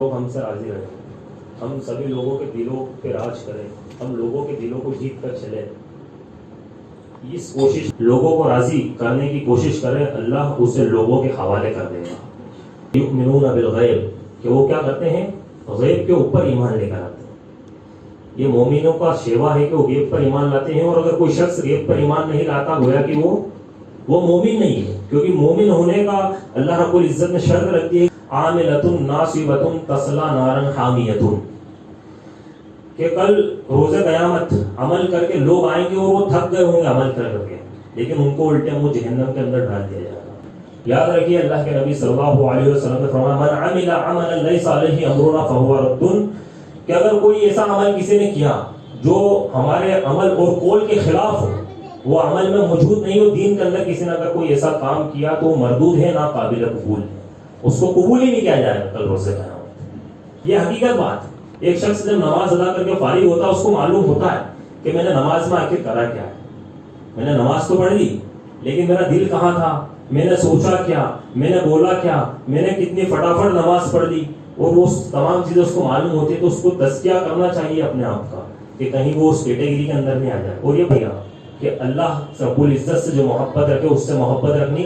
لوگ ہم سے راضی رہیں، ہم سبھی لوگوں کے دلوں پہ راج کریں، ہم لوگوں کے دلوں کو جیت کر چلیں، اس کوشش لوگوں کو راضی کرنے کی کوشش کریں، اللہ اسے لوگوں کے حوالے کر دے گا۔ یؤمنون بالغیب، کہ وہ کیا کرتے ہیں؟ غیب کے اوپر ایمان لے کر آتے ہیں۔ یہ مومنوں کا شیوا ہے کہ وہ غیب پر ایمان لاتے ہیں، اور اگر کوئی شخص غیب پر ایمان نہیں لاتا گویا کہ وہ مومن نہیں ہے، کیونکہ مومن ہونے کا اللہ رب العزت نے شرط رکھتی ہے عاملۃ ناصبۃ تصلی نارا حامیۃ، کہ کل روز قیامت عمل کر کے لوگ آئیں گے اور وہ تھک گئے ہوں گے عمل کر کے، لیکن ان کو الٹے منہ جہنم کے اندر ڈال دیا جائے گا۔ یاد رکھیے اللہ کے نبی صلی اللہ علیہ وسلم نے فرمایا من عمل عملا لیس علیہ امرنا فہو رد، کہ اگر کوئی ایسا عمل کسی نے کیا جو ہمارے عمل اور قول کے خلاف ہو، وہ عمل میں موجود نہیں ہو، دین کے اندر کسی نے اگر کوئی ایسا کام کیا تو وہ مردود ہے، نا قابل قبول ہے، اس کو قبول ہی نہیں کیا جائے گا کل روز قیامت۔ یہ حقیقت بات ہے۔ ایک شخص جب نماز ادا کر کے فارغ ہوتا ہے اس کو معلوم ہوتا ہے کہ میں نے نماز میں آخر کرا کیا ہے، میں نے نماز تو پڑھ لی لیکن میرا دل کہاں تھا، میں نے سوچا کیا، میں نے بولا کیا، میں نے کتنی فٹافٹ نماز پڑھ لی، اور وہ تمام چیزیں اس کو معلوم ہوتی ہے، تو اس کو تزکیہ کرنا چاہیے اپنے آپ کا کہ کہیں وہ اس کیٹیگری کے اندر نہیں آ جائے۔ اور یہ بھیا کہ اللہ رب العزت سے جو محبت رکھے اس سے محبت رکھنی،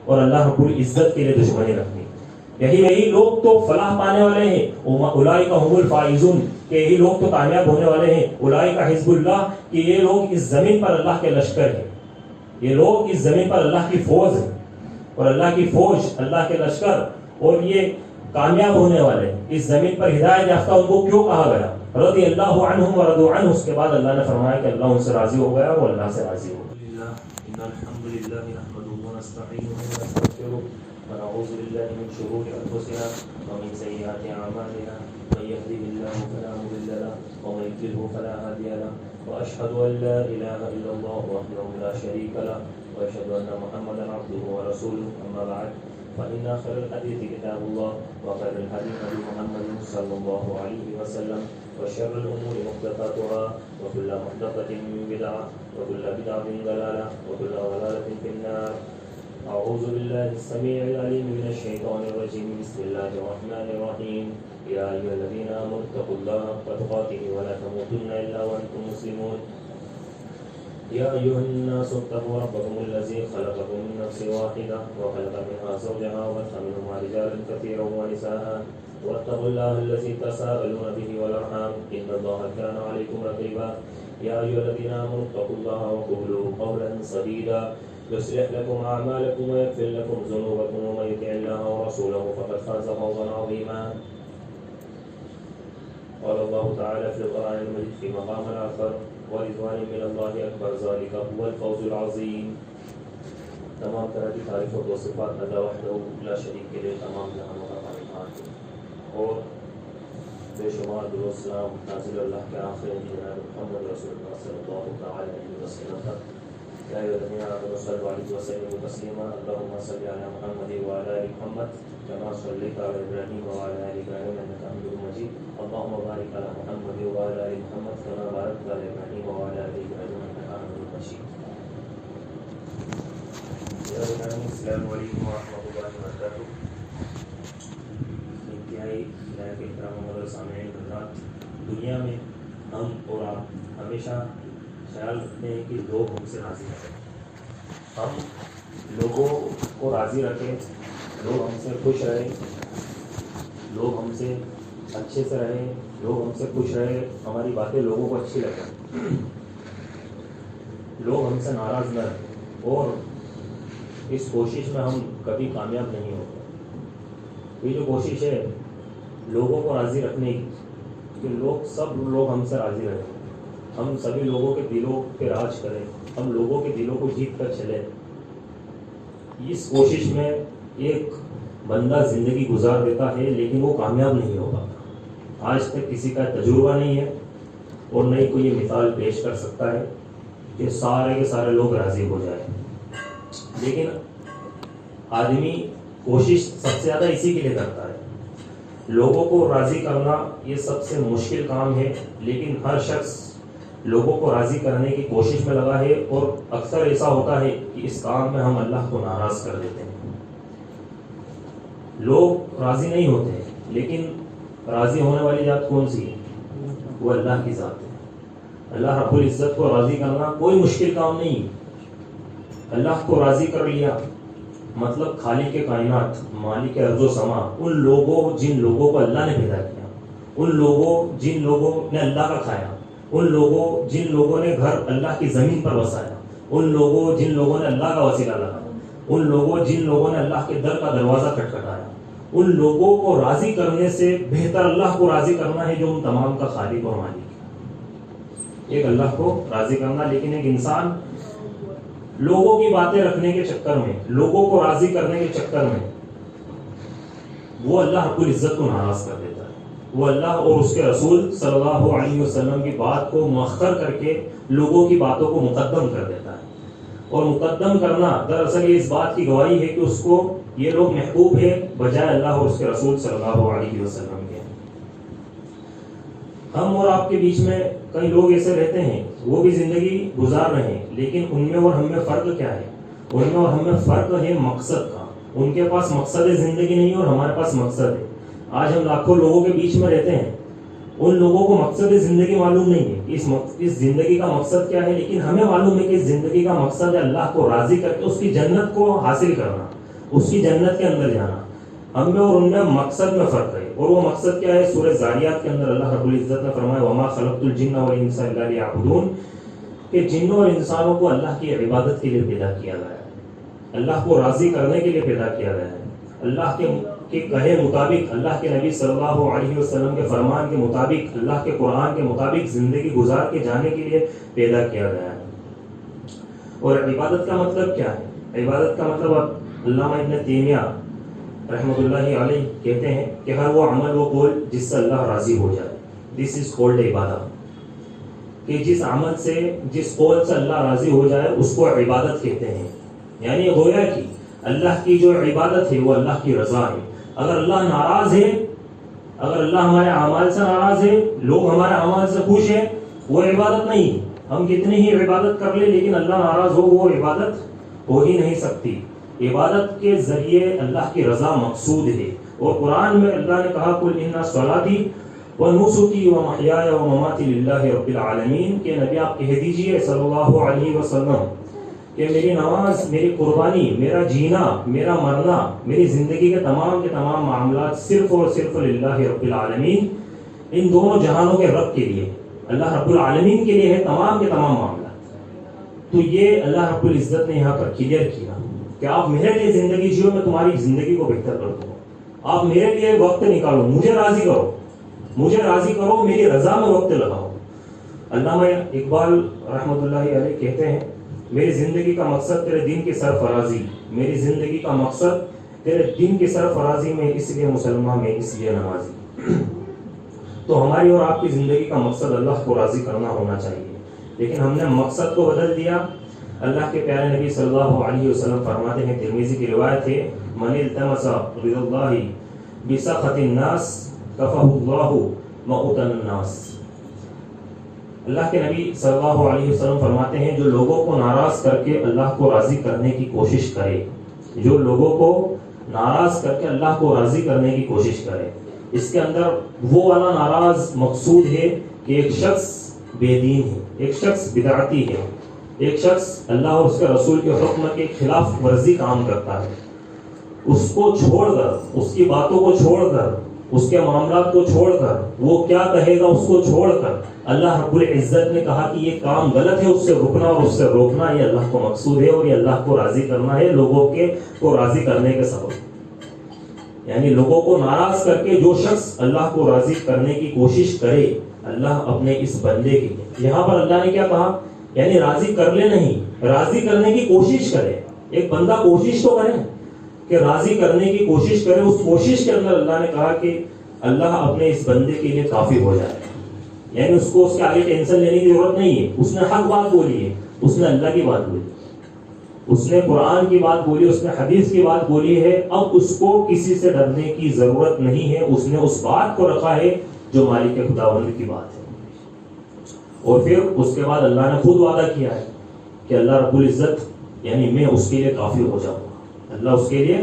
اور اللہ رب العزت کے لیے دشمنی رکھنی۔ یہی لوگ تو فلاح پانے والے ہیں، اولئک هم الفائزون، کہ یہی لوگ تو کامیاب ہونے والے ہیں، اولئک حزب اللہ، کہ یہ لوگ اس زمین پر اللہ کے لشکر ہیں، یہ لوگ اس زمین پر اللہ کی فوج ہے، اور اللہ کی فوج، اللہ کے لشکر، اور یہ کامیاب ہونے والے اس زمین پر ہدایت یافتہ ان کو کیوں کہا گیا؟ رضی اللہ عنہم ورضوا عنہ، اس کے بعد اللہ نے فرمایا کہ اللہ ان سے راضی ہو گیا اور اللہ سے راضی ہو گیا۔ ان الحمد للہ نحمده ونستعینه ونستغفره ونعوذ بالله من شرور انفسنا ومن سیئات اعمالنا، من يهده الله فلا مضل له ومن يضلل فلا هادي له، واشهد ان لا اله الا الله وحده لا شريك له، واشهد ان محمدا عبده ورسوله، اما بعد فإن خير الحديث كتاب الله، وخير الهدي هدي محمد صلى الله عليه وسلم، وشر الأمور محدثاتها، وكل محدثة بدعة، وكل بدعة ضلالة، وكل ضلالة في النار۔ أعوذ بالله السميع العليم من الشيطان الرجيم، بسم الله الرحمن الرحيم، يا أيها الذين آمنوا اتقوا الله حق تقاته ولا تموتن إلا وأنتم مسلمون، يا أيها الناس اتقوا ربكم الذي خلقكم من نفس واحدة وخلق منها زوجها وبث منهما رجالا كثيرا ونساء، واتقوا الله الذي تساءلون به والأرحام إن الله كان عليكم رقيبا، يا أيها الذين آمنوا اتقوا الله وقولوا قولا سديدا يصلح لكم أعمالكم ويغفر لكم ذنوبكم، ومن يطع الله ورسوله فقد فاز فوزا عظيما۔ قال الله تعالى في القرآن المجيد في مقام آخر ورضوان من اللہ اکبر ذالک هو الفوز العظیم۔ تمام طرح کی تعریف و توصیفات اللہ وحدہ لا شریک کے لیے تمام جہانوں کا خالق ہے، اور بے شمار درود و سلام نازل اللہ کے آخر جناب محمد رسول اللہ صلی اللہ تعالی علیہ وسلم پر۔ یا ایھا الذین آمنوا صلوا علیہ وسلموا تسلیما، اللهم صل علی محمد وعلی آل محمد كما صليت على إبراهيم وعلى آل إبراهيم إنك حميد مجيد، اللهم بارك على محمد وعلى آل محمد كما باركت على إبراهيم وعلى آل إبراهيم إنك حميد مجيد۔ السلام علیکم ورحمۃ اللہ وبرکاتہ۔ انتہائی لائق احترام اور سامعین حضرات، دنیا میں ہم اور آپ ہمیشہ خیال رکھتے ہیں کہ لوگ ہم سے راضی رہیں، ہم لوگوں کو راضی رکھیں، لوگ ہم سے خوش رہیں، لوگ ہم سے اچھے سے رہیں، لوگ ہم سے خوش رہیں، ہماری باتیں لوگوں کو اچھی لگیں، لوگ ہم سے ناراض نہ رہیں، اور اس کوشش میں ہم کبھی کامیاب نہیں ہوتے۔ یہ جو کوشش ہے لوگوں کو راضی رکھنے کی، کہ سب لوگ ہم سے راضی رہیں، ہم سبھی لوگوں کے دلوں پہ راج کریں، ہم لوگوں کے دلوں کو جیت کر چلیں، اس کوشش میں ایک بندہ زندگی گزار دیتا ہے لیکن وہ کامیاب نہیں ہوگا۔ آج تک کسی کا تجربہ نہیں ہے اور نہ ہی کوئی یہ مثال پیش کر سکتا ہے کہ سارے کے سارے لوگ راضی ہو جائیں، لیکن آدمی کوشش سب سے زیادہ اسی کے لیے کرتا ہے۔ لوگوں کو راضی کرنا یہ سب سے مشکل کام ہے، لیکن ہر شخص لوگوں کو راضی کرنے کی کوشش میں لگا ہے، اور اکثر ایسا ہوتا ہے کہ اس کام میں ہم اللہ کو ناراض کر دیتے ہیں۔ لوگ راضی نہیں ہوتے لیکن راضی ہونے والی ذات کون سی ہے؟ وہ اللہ کی ذات ہے. اللہ رب العزت کو راضی کرنا کوئی مشکل کام نہیں. اللہ کو راضی کر لیا مطلب خالق کائنات، مالک ارض و سما، ان لوگوں جن لوگوں کو اللہ نے پیدا کیا، ان لوگوں جن لوگوں نے اللہ کا کھایا، ان لوگوں جن لوگوں نے گھر اللہ کی زمین پر بسایا، ان لوگوں جن لوگوں نے اللہ کا وسیلہ لگایا، ان لوگوں جن لوگوں نے اللہ کے در کا دروازہ کھٹکھٹایا، ان لوگوں کو راضی کرنے سے بہتر اللہ کو راضی کرنا ہے جو ان تمام کا خالق اور مالک ہے. ایک اللہ کو راضی کرنا. لیکن ایک انسان لوگوں کی باتیں رکھنے کے چکر میں، لوگوں کو راضی کرنے کے چکر میں وہ اللہ رب العزت کو ناراض کر دیتا ہے. وہ اللہ اور اس کے رسول صلی اللہ علیہ وسلم کی بات کو مؤخر کر کے لوگوں کی باتوں کو مقدم کر دیتا ہے. اور مقدم کرنا دراصل یہ اس بات کی گواہی ہے کہ اس کو یہ لوگ محبوب ہے بجائے اللہ اور اس کے رسول صلی اللہ علیہ وسلم کے. ہم اور آپ کے بیچ میں کئی لوگ ایسے رہتے ہیں، وہ بھی زندگی گزار رہے ہیں، لیکن ان میں اور ہم میں فرق کیا ہے؟ ان میں اور ہم میں فرق ہے مقصد کا. ان کے پاس مقصد زندگی نہیں اور ہمارے پاس مقصد ہے. آج ہم لاکھوں لوگوں کے بیچ میں رہتے ہیں، ان لوگوں کو مقصد زندگی معلوم نہیں ہے اس زندگی کا مقصد کیا ہے، لیکن ہمیں معلوم ہے کہ اس زندگی کا مقصد ہے اللہ کو راضی کر کے اس کی جنت کو حاصل کرنا، اس کی جنت کے اندر جانا. ہم میں اور ان میں مقصد میں فرق ہے. اور وہ مقصد کیا ہے؟ سورہ ذاریات کے اندر اللہ رب العزت نے فرمایا وما خلقت الجن والانس الا لیعبدون، کہ جنوں اور انسانوں کو اللہ کی عبادت کے لیے پیدا کیا گیا ہے، اللہ کو راضی کرنے کے لیے پیدا کیا گیا ہے. اللہ کے کہے مطابق، اللہ کے نبی صلی اللہ علیہ وسلم کے فرمان کے مطابق، اللہ کے قرآن کے مطابق زندگی گزار کے جانے کے لیے پیدا کیا گیا ہے. اور عبادت کا مطلب کیا ہے؟ عبادت کا مطلب علامہ ابن تیمیہ رحمۃ اللہ علیہ کہتے ہیں کہ ہر وہ عمل و قول جس سے اللہ راضی ہو جائے، دس از کولڈ عبادت. کہ جس عمل سے، جس قول سے اللہ راضی ہو جائے اس کو عبادت کہتے ہیں. یعنی گویا کہ اللہ کی جو عبادت ہے وہ اللہ کی رضا ہے. اگر اللہ ناراض ہے، اگر اللہ ہمارے اعمال سے ناراض ہے، لوگ ہمارے اعمال سے خوش ہیں، وہ عبادت نہیں. ہم کتنی ہی عبادت کر لیں لیکن اللہ ناراض ہو وہ عبادت ہو ہی نہیں سکتی. عبادت کے ذریعے اللہ کی رضا مقصود ہے. اور قرآن میں اللہ نے کہا قل ان صلاتی ونسکی ومحیای ومماتی للہ رب العالمین، کہ نبی آپ کہہ دیجئے صلی اللہ علیہ وسلم کہ میری نماز، میری قربانی، میرا جینا، میرا مرنا، میری زندگی کے تمام معاملات صرف اور صرف للہ رب العالمین، ان دونوں جہانوں کے رب کے لیے، اللہ رب العالمین کے لیے ہے تمام کے تمام معاملات. تو یہ اللہ رب العزت نے یہاں پر کلیئر کیا کہ آپ میرے لیے زندگی جیو، میں تمہاری زندگی کو بہتر کر دوں. آپ میرے لیے وقت نکالو، مجھے راضی کرو، مجھے راضی کرو، میری رضا میں وقت لگاؤ. علامہ اقبال رحمۃ اللہ علیہ کہتے ہیں میری زندگی کا مقصد تیرے دین کی سرفرازی، میری زندگی کا مقصد تیرے دین کی سرفرازی، میں اس لیے مسلمان، میں اس لیے نمازی. تو ہماری اور آپ کی زندگی کا مقصد اللہ کو راضی کرنا ہونا چاہیے، لیکن ہم نے مقصد کو بدل دیا. اللہ کے پیارے نبی صلی اللہ علیہ وسلم فرماتے ہیں، ترمذی کی روایت ہے، من التمس رضا اللہ بسخط الناس کفہ اللہ مؤتن الناس. اللہ کے نبی صلی اللہ علیہ وسلم فرماتے ہیں جو لوگوں کو ناراض کر کے اللہ کو راضی کرنے کی کوشش کرے، جو لوگوں کو ناراض کر کے اللہ کو راضی کرنے کی کوشش کرے، اس کے اندر وہ والا ناراض مقصود ہے کہ ایک شخص بے دین ہے، ایک شخص بدعتی ہے، ایک شخص اللہ اور اس کے رسول کے حکم کے خلاف ورزی کام کرتا ہے. اس کو چھوڑ کر، اس کی باتوں کو چھوڑ کر، اس کے معاملات کو چھوڑ کر، وہ کیا کہے گا اس کو چھوڑ کر اللہ رب العزت نے کہا کہ یہ کام غلط ہے، اس سے رکنا اور اس سے روکنا یہ اللہ کو مقصود ہے، اور یہ اللہ کو راضی کرنا ہے لوگوں کے کو راضی کرنے کے سبب. یعنی لوگوں کو ناراض کر کے جو شخص اللہ کو راضی کرنے کی کوشش کرے اللہ اپنے اس بندے کی، یہاں پر اللہ نے کیا کہا؟ یعنی راضی کر لے نہیں، راضی کرنے کی کوشش کرے. ایک بندہ کوشش تو کرے کہ راضی کرنے کی کوشش کرے، اس کوشش کے اندر اللہ نے کہا کہ اللہ اپنے اس بندے کے لیے کافی ہو جائے. یعنی اس کو اس کے آگے ٹینشن لینے کی ضرورت نہیں ہے. اس نے حق بات بولی ہے، اس نے اللہ کی بات بولی، اس نے قرآن کی بات بولی، اس نے حدیث کی بات بولی ہے. اب اس کو کسی سے ڈرنے کی ضرورت نہیں ہے. اس نے اس بات کو رکھا ہے جو مالک خداوند کی بات ہے. اور پھر اس کے بعد اللہ نے خود وعدہ کیا ہے کہ اللہ رب العزت یعنی میں اس کے لیے کافی ہو جاؤں گا، اللہ اس کے لیے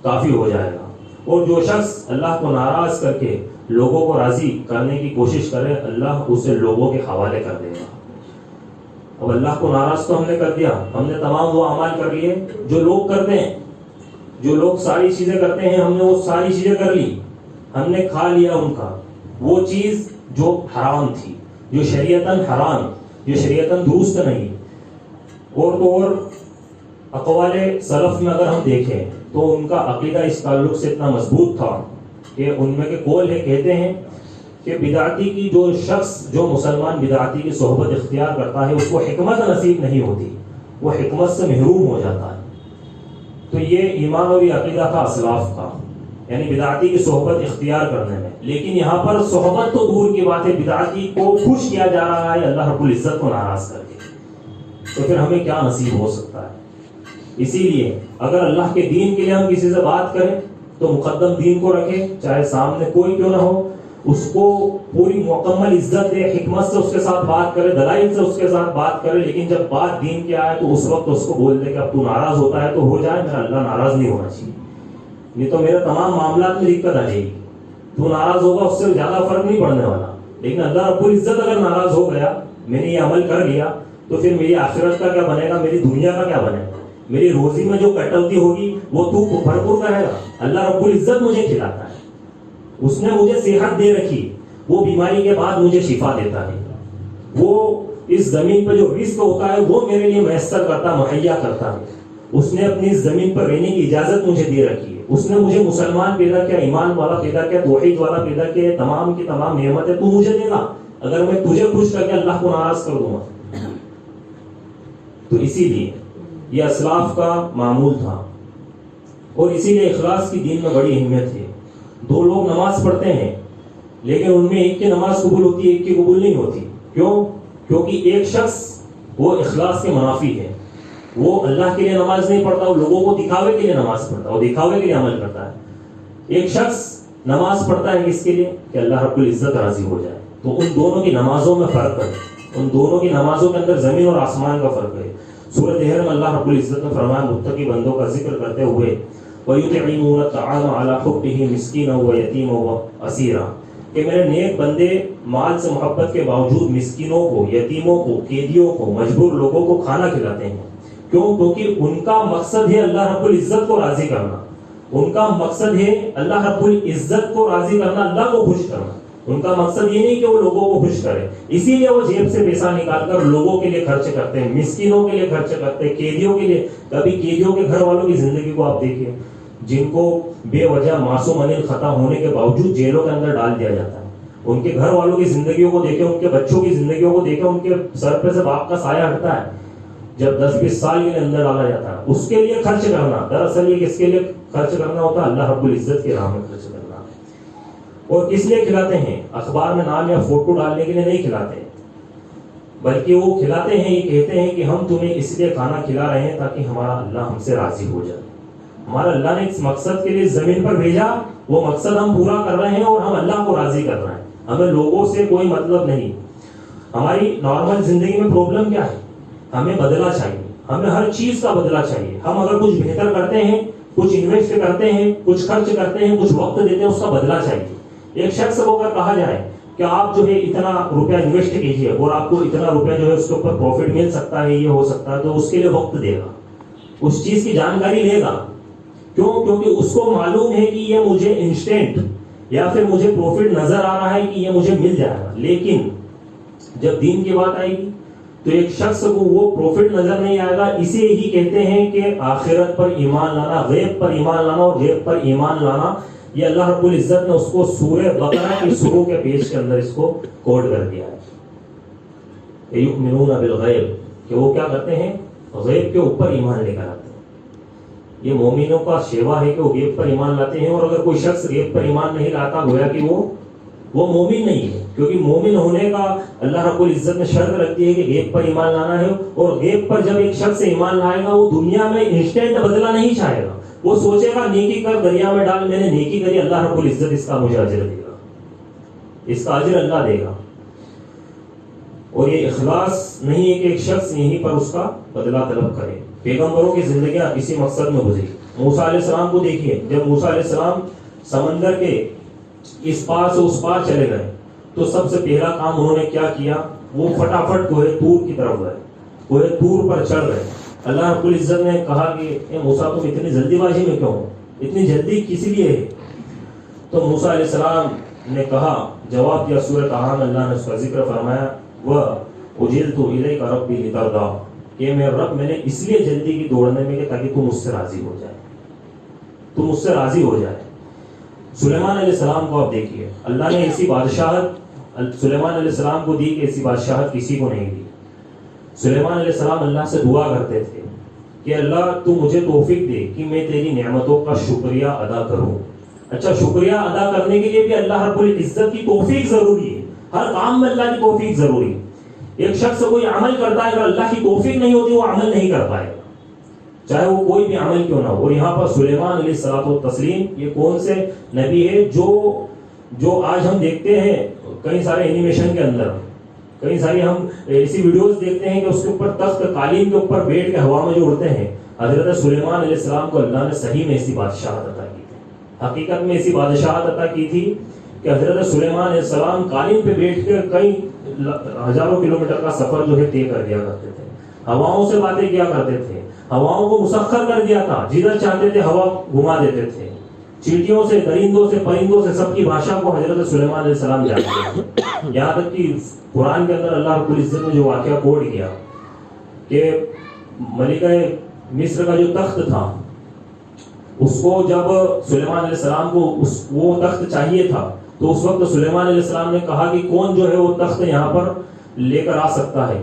کافی ہو جائے گا. اور جو شخص اللہ کو ناراض کر کے لوگوں کو راضی کرنے کی کوشش کرے اللہ اسے لوگوں کے حوالے کر دے گا. اب اللہ کو ناراض تو ہم نے کر دیا, ہم نے تمام وہ اعمال کر لیے جو لوگ کرتے ہیں, جو لوگ ساری چیزیں کرتے ہیں ہم نے وہ ساری چیزیں کر لی, ہم نے کھا لیا ان کا وہ چیز جو حرام تھی, جو شریعتاً حرام, جو شریعتاً درست نہیں. اور اقوال سلف میں اگر ہم دیکھیں تو ان کا عقیدہ اس تعلق سے اتنا مضبوط تھا کہ ان میں کے قول ہے, کہتے ہیں کہ بدعتی کی جو شخص, جو مسلمان بدعتی کی صحبت اختیار کرتا ہے اس کو حکمت نصیب نہیں ہوتی, وہ حکمت سے محروم ہو جاتا ہے. تو یہ ایمان اور یہ عقیدہ تھا اسلاف کا, یعنی بدعتی کی صحبت اختیار کرنے میں. لیکن یہاں پر صحبت تو دور کی بات ہے, بدعتی کو خوش کیا جا رہا ہے اللہ رب العزت کو ناراض کر کے, تو پھر ہمیں کیا نصیب ہو سکتا ہے. اسی لیے اگر اللہ کے دین کے لیے ہم کسی سے بات کریں تو مقدم دین کو رکھیں, چاہے سامنے کوئی کیوں نہ ہو, اس کو پوری مکمل عزت دے, حکمت سے اس کے ساتھ بات کرے, دلائل سے اس کے ساتھ بات کرے. لیکن جب بات دین کی آئے تو اس وقت اس کو بول دے کہ اب تو ناراض ہوتا ہے تو ہو جائے, میرا اللہ ناراض نہیں ہونا چاہیے, نہیں تو میرے تمام معاملات میں دقت آ جائے گی. تو ناراض ہوگا اس سے زیادہ فرق نہیں پڑنے والا. لیکن اللہ رب العزت اگر ناراض ہو گیا, میں نے یہ عمل کر لیا, تو پھر میری آخرت کا کیا بنے گا, میری دنیا کا کیا بنے گا, میری روزی میں جو کٹوتی ہوگی وہ تو بھرپور کرے گا. اللہ رب العزت مجھے کھلاتا ہے, اس نے مجھے صحت دے رکھی, وہ بیماری کے بعد مجھے شفا دیتا ہے, وہ اس زمین پہ جو رزق ہوتا ہے وہ میرے لیے میسر کرتا, مہیا کرتا ہے. اس نے اپنی اس زمین پر رہنے کی اجازت مجھے دے رکھی ہے. اس نے مجھے مسلمان پیدا کیا, ایمان والا پیدا کیا, توحید والا پیدا کیا. تمام کی تمام نعمتیں تو مجھے دے گا اگر میں تجھے خوش کر کے اللہ کو ناراض کر دوں گا. تو اسی لیے یہ اسلاف کا معمول تھا, اور اسی لیے اخلاص کی دین میں بڑی اہمیت ہے. دو لوگ نماز پڑھتے ہیں لیکن ان میں ایک کی نماز قبول ہوتی ہے, ایک کی قبول نہیں ہوتی. کیوں؟ کیونکہ ایک شخص وہ اخلاص کے منافی ہے, وہ اللہ کے لیے نماز نہیں پڑھتا, وہ لوگوں کو دکھاوے کے لیے نماز پڑھتا ہے, وہ دکھاوے کے لیے عمل کرتا ہے. ایک شخص نماز پڑھتا ہے کس کے لیے, کہ اللہ رب العزت راضی ہو جائے. تو ان دونوں کی نمازوں میں فرق ہے, ان دونوں کی نمازوں کے اندر زمین اور آسمان کا فرق ہے. سورۃ طہر میں اللہ رب العزت نے فرمایا متقی بندوں کا ذکر کرتے ہوئے, وَيُطْعِمُونَ الطَّعَامَ عَلَىٰ حُبِّهِ مِسْكِينًا وَيَتِيمًا وَأَسِيرًا, کہ میرے نیک بندے مال سے محبت کے باوجود مسکینوں کو, یتیموں کو, قیدیوں کو, مجبور لوگوں کو کھانا کھلاتے ہیں. کیوں؟ کیونکہ ان کا مقصد ہے اللہ رب العزت کو راضی کرنا, ان کا مقصد ہے اللہ رب العزت کو راضی کرنا, اللہ کو خوش کرنا. ان کا مقصد یہ نہیں کہ وہ لوگوں کو خوش کرے, اسی لیے وہ جیب سے پیسہ نکال کر لوگوں کے لیے خرچ کرتے ہیں, مسکینوں کے لیے خرچ کرتے ہیں, قیدیوں کے لیے. کبھی قیدیوں کے گھر والوں کی زندگی کو آپ دیکھیے, جن کو بے وجہ معصوم انیل خطا ہونے کے باوجود جیلوں کے اندر ڈال دیا جاتا ہے. ان کے گھر والوں کی زندگیوں کو دیکھیں, ان کے بچوں کی زندگیوں کو دیکھیں, ان کے سر پہ سے باپ کا سایہ ہٹتا ہے جب 10-20 سال کے لیے اندر ڈالا جاتا ہے. اس کے لیے خرچ کرنا, دراصل یہ کس کے لیے خرچ کرنا ہوتا ہے, اللہ رب العزت کی راہ میں خرچ کرنا. اور کس لیے کھلاتے ہیں, اخبار میں نام یا فوٹو ڈالنے کے لیے نہیں کھلاتے, بلکہ وہ کھلاتے ہیں, یہ کہتے ہیں کہ ہم تمہیں اس لیے کھانا کھلا رہے ہیں تاکہ ہمارا اللہ ہم سے راضی ہو جائے. ہمارا اللہ نے اس مقصد کے لیے زمین پر بھیجا, وہ مقصد ہم پورا کر رہے ہیں اور ہم اللہ کو راضی کر رہے ہیں. ہمیں لوگوں سے کوئی مطلب نہیں. ہماری نارمل زندگی میں پرابلم کیا ہے, ہمیں بدلہ چاہیے, ہمیں ہر چیز کا بدلہ چاہیے. ہم اگر کچھ بہتر کرتے ہیں, کچھ انویسٹ کرتے ہیں, کچھ خرچ کرتے ہیں, کچھ وقت دیتے ہیں, اس کا بدلہ چاہیے. ایک شخص کو اگر کہا جائے کہ آپ جو ہے اتنا روپیہ انویسٹ کیجیے اور آپ کو اتنا روپیہ جو ہے اس کے اوپر پروفٹ مل سکتا ہے, یہ ہو سکتا ہے, تو اس کے لیے وقت دے گا, اس چیز کی جانکاری لے گا. کیوں؟ کیونکہ اس کو معلوم ہے کہ یہ مجھے انسٹنٹ یا پھر مجھے پروفٹ نظر آ رہا ہے کہ یہ مجھے مل جائے گا. لیکن جب دین کی بات آئے گی تو ایک شخص کو وہ پروفٹ نظر نہیں آئے گا. اسے ہی کہتے ہیں کہ آخرت پر ایمان لانا, غیب پر ایمان لانا اور غیب پر ایمان لانا. یہ اللہ رب العزت نے اس کو سورہ بقرہ کی شروع کے پیج کے اندر اس کو کوڈ کر دیا ہے, یؤمنون بالغیب, کہ وہ کیا کرتے ہیں, غیب کے اوپر ایمان لے کر آتے ہیں. یہ مومنوں کا شیوا ہے کہ وہ غیب پر ایمان لاتے ہیں. اور اگر کوئی شخص غیب پر ایمان نہیں لاتا, گویا کہ وہ مومن نہیں ہے, کیونکہ مومن ہونے کا اللہ رب العزت نے شرط رکھتی ہے کہ غیب پر ایمان لانا ہے. اور غیب پر جب ایک شخص ایمان لائے گا, وہ دنیا میں انسٹنٹ بدلہ نہیں چاہے گا. وہ سوچے گا نیکی کر, دریا میں ڈال, میں نے نیکی کری, اللہ رب العزت اس کا مجھے اجر دے گا, اس کا اجر اللہ دے گا. اور یہ اخلاص نہیں ہے کہ ایک شخص یہیں پر اس کا بدلہ طلب کرے. پیغمبروں کی زندگیاں اسی مقصد میں گزری. موسیٰ علیہ السلام کو دیکھیے, جب موسیٰ علیہ السلام سمندر کے اس پار سے اس پار چلے گئے تو سب سے پہلا کام انہوں نے کیا کیا, وہ فٹافٹ کوہ طور کی طرف گئے, کوہ طور پر چڑھ گئے. اللہ رب العزت نے کہا کہ اے موسیٰ تم اتنی جلدی بازی میں کیوں ہو, اتنی جلدی کس لیے ہے؟ تو موسیٰ علیہ السلام نے کہا, جواب دیا سورہ طٰہٰ, اللہ نے اس کا ذکر فرمایا, وَأُجِلْتُ إِلَيْكَ رَبِّي لِتَرْضَىٰ, کہ میرے رب میں نے اس لیے جلدی کی دوڑنے میں کہ تاکہ تم مجھ سے راضی ہو جائے, تم مجھ سے راضی ہو جائے. سلیمان علیہ السلام کو آپ دیکھیے, اللہ نے ایسی بادشاہت سلیمان علیہ السلام کو دی کہ ایسی بادشاہت کسی کو نہیں دی. سلیمان علیہ السلام اللہ سے دعا کرتے تھے کہ اللہ تو مجھے توفیق دے کہ میں تیری نعمتوں کا شکریہ ادا کروں. اچھا, شکریہ ادا کرنے کے لیے بھی اللہ رب العزت کی توفیق ضروری ہے, ہر کام میں اللہ کی توفیق ضروری ہے. ایک شخص کوئی عمل کرتا ہے, اگر اللہ کی توفیق نہیں ہوتی وہ عمل نہیں کر پائے گا, چاہے وہ کوئی بھی عمل کیوں نہ ہو. اور یہاں پر سلیمان علیہ الصلوۃ والتسلیم یہ کون سے نبی ہے جو آج ہم دیکھتے ہیں کئی سارے اینیمیشن کے اندر, کئی ساری ہم ایسی ویڈیوز دیکھتے ہیں کہ اس کے اوپر تخت قالین کے اوپر بیٹھ کے ہوا میں جو اڑتے ہیں. حضرت سلیمان علیہ السلام کو اللہ نے صحیح میں ایسی بادشاہت عطا کی تھی, حقیقت میں ایسی بادشاہت عطا کی تھی کہ حضرت سلیمان علیہ السلام قالین پہ بیٹھ کے کئی ہزاروں کلومیٹر کا سفر جو ہے طے کر دیا کرتے تھے, ہواؤں سے باتیں کیا کرتے تھے, ہواؤں کو مسخر کر دیا تھا, جدھر چاہتے تھے ہوا گھما دیتے تھے. چیٹیوں سے, درندوں سے, پرندوں سے, سب کی بھاشا کو حضرت سلیمان علیہ السلام جانتے تھے. یہاں تک کہ قرآن کے اندر اللہ رب العزت نے جو واقعہ کوڈ کیا کہ ملکہ مصر کا جو تخت تھا, اس کو جب سلیمان علیہ السلام کو وہ تخت چاہیے تھا, تو اس وقت سلیمان علیہ السلام نے کہا کہ کون جو ہے وہ تخت یہاں پر لے کر آ سکتا ہے.